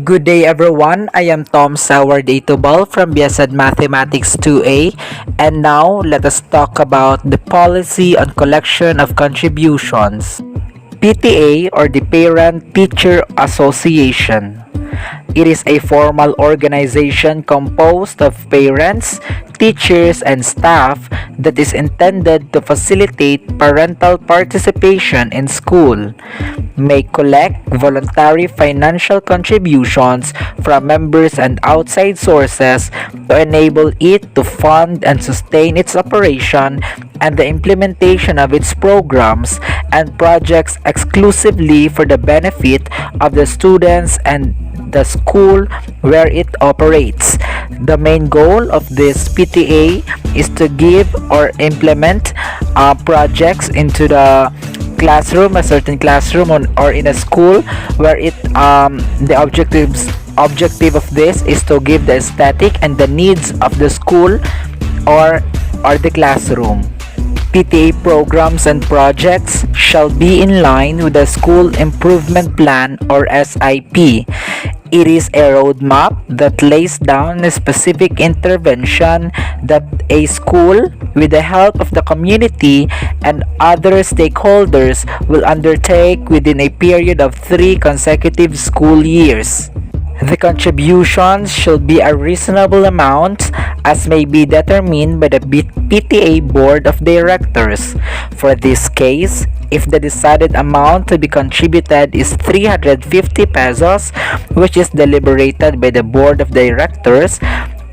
Good day everyone, I am Tom Saward Itobal from Biasad Mathematics 2A, and now let us talk about the policy on collection of contributions. PTA, or the Parent Teacher Association. It is a formal organization composed of parents, teachers, and staff that is intended to facilitate parental participation in school, may collect voluntary financial contributions from members and outside sources to enable it to fund and sustain its operation and the implementation of its programs and projects exclusively for the benefit of the students and the school where it operates. The main goal of this PTA is to give or implement projects into the classroom, a certain classroom or in a school where the objective of this is to give the aesthetic and the needs of the school or the classroom. PTA programs and projects shall be in line with the School Improvement Plan or SIP. It is a roadmap that lays down a specific intervention that a school, with the help of the community and other stakeholders, will undertake within a period of 3 consecutive school years. The contributions should be a reasonable amount as may be determined by the PTA Board of Directors. For this case, if the decided amount to be contributed is 350 pesos, which is deliberated by the Board of Directors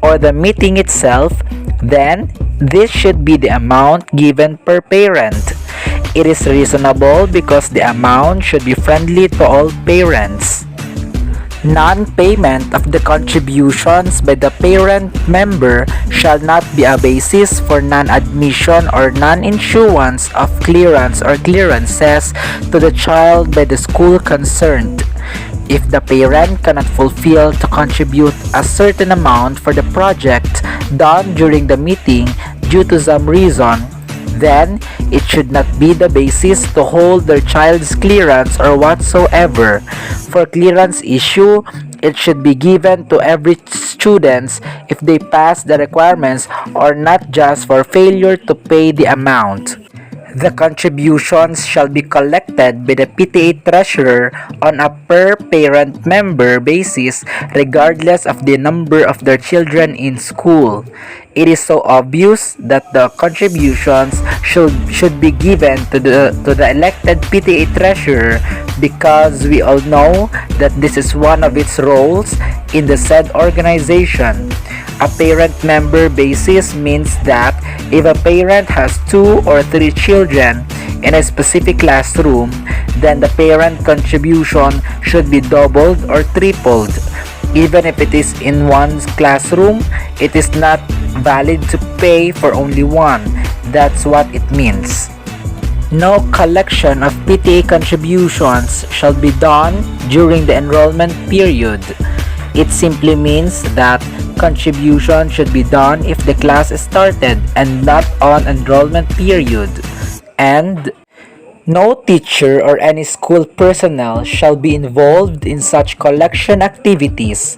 or the meeting itself, then this should be the amount given per parent. It is reasonable because the amount should be friendly to all parents. Non-payment of the contributions by the parent member shall not be a basis for non-admission or non-issuance of clearance or clearances to the child by the school concerned. If the parent cannot fulfill to contribute a certain amount for the project done during the meeting due to some reason, then it should not be the basis to hold their child's clearance or whatsoever. For clearance issue, it should be given to every student if they pass the requirements or not just for failure to pay the amount. The contributions shall be collected by the PTA treasurer on a per parent member basis regardless of the number of their children in school. It is so obvious that the contributions should be given to the elected PTA treasurer because we all know that this is one of its roles in the said organization. A parent member basis means that if a parent has 2 or 3 children in a specific classroom, then the parent contribution should be doubled or tripled. Even if it is in one classroom, it is not valid to pay for only one. That's what it means. No collection of PTA contributions shall be done during the enrollment period. It simply means that contribution should be done if the class is started and not on enrollment period. And no teacher or any school personnel shall be involved in such collection activities.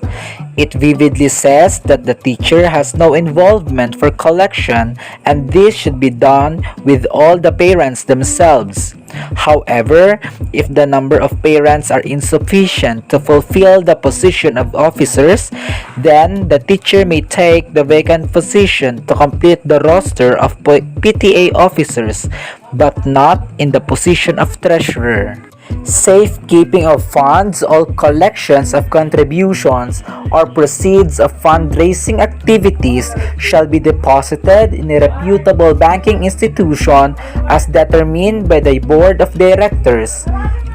It vividly says that the teacher has no involvement for collection and this should be done with all the parents themselves. However, if the number of parents are insufficient to fulfill the position of officers, then the teacher may take the vacant position to complete the roster of PTA officers, but not in the position of treasurer. Safekeeping of funds, all collections of contributions or proceeds of fundraising activities shall be deposited in a reputable banking institution as determined by the board of directors.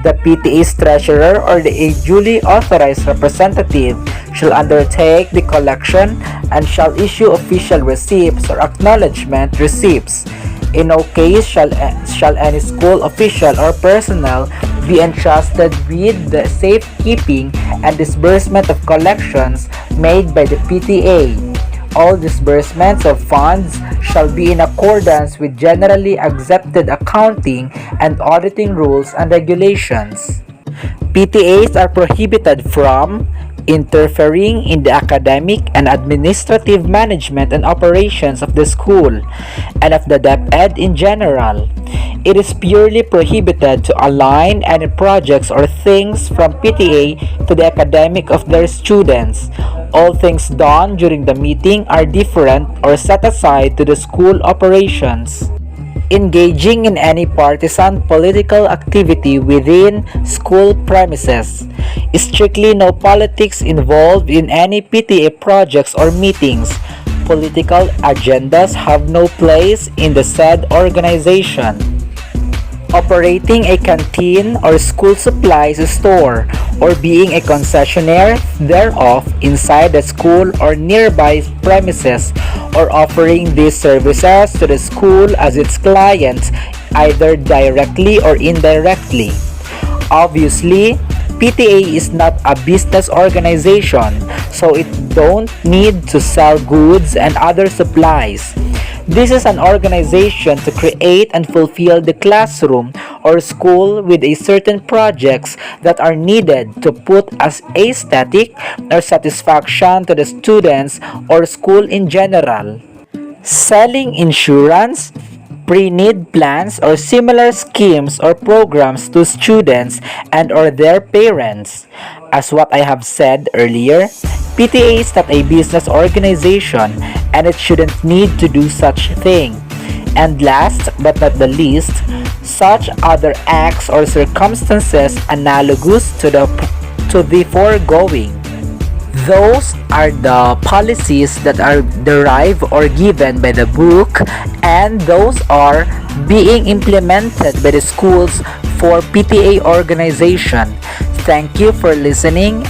The PTA's treasurer or a duly authorized representative shall undertake the collection and shall issue official receipts or acknowledgement receipts. In no case shall any school official or personnel be entrusted with the safekeeping and disbursement of collections made by the PTA. All disbursements of funds shall be in accordance with generally accepted accounting and auditing rules and regulations. PTAs are prohibited from interfering in the academic and administrative management and operations of the school and of the DepEd in general. It is purely prohibited to align any projects or things from PTA to the academic of their students. All things done during the meeting are different or set aside to the school operations. Engaging in any partisan political activity within school premises. Strictly no politics involved in any PTA projects or meetings. Political agendas have no place in the said organization. Operating a canteen or school supplies store or being a concessionaire thereof inside the school or nearby premises or offering these services to the school as its clients either directly or indirectly. Obviously, PTA is not a business organization, so it don't need to sell goods and other supplies. This is an organization to create and fulfill the classroom or school with a certain projects that are needed to put as aesthetic or satisfaction to the students or school in general. Selling insurance, pre-need plans or similar schemes or programs to students and or their parents. As what I have said earlier, PTA is not a business organization and it shouldn't need to do such thing. And last but not the least, such other acts or circumstances analogous to the foregoing. Those are the policies that are derived or given by the book, and those are being implemented by the schools for PTA organization. Thank you for listening.